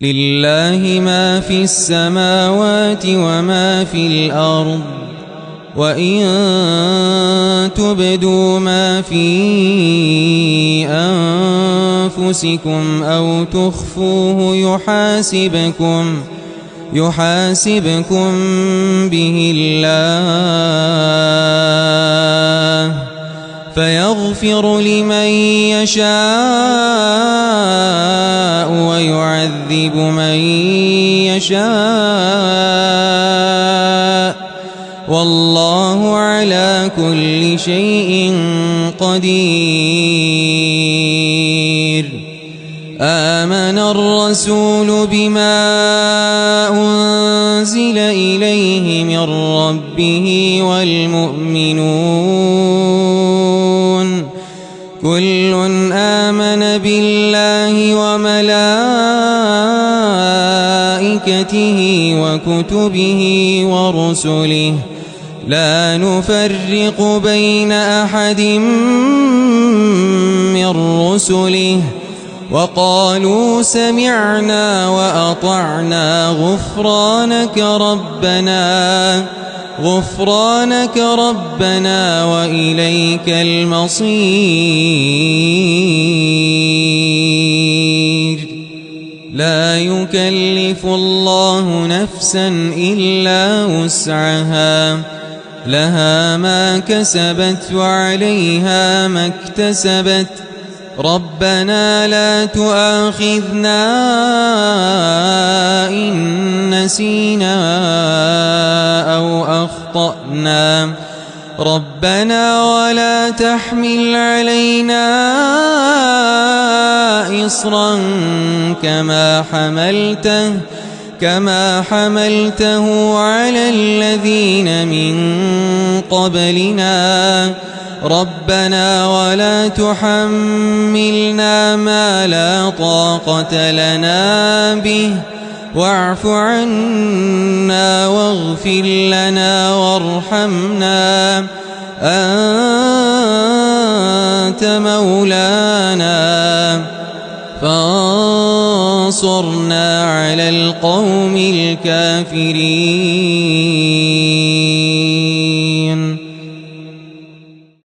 لله ما في السماوات وما في الأرض وإن تبدوا ما في أنفسكم أو تخفوه يحاسبكم به الله فيغفر لمن يشاء ويعذب من يشاء والله على كل شيء قدير. آمن الرسول بما أنزل إليه من ربه والمؤمنون كل آمن بالله وملائكته وكتبه ورسله لا نفرق بين أحد من رسله وقالوا سمعنا وأطعنا غفرانك ربنا وإليك المصير. لا يكلف الله نفسا إلا وسعها لها ما كسبت وعليها ما اكتسبت ربنا لا تؤاخذنا إن نسينا أو أخطأنا ربنا ولا تحمل علينا إصرا كما حملته على الذين من قبلنا ربنا ولا تحملنا ما لا طاقة لنا به واعف عنا واغفر لنا وارحمنا أنت مولانا فانصرنا فانصرنا على القوم الكافرين.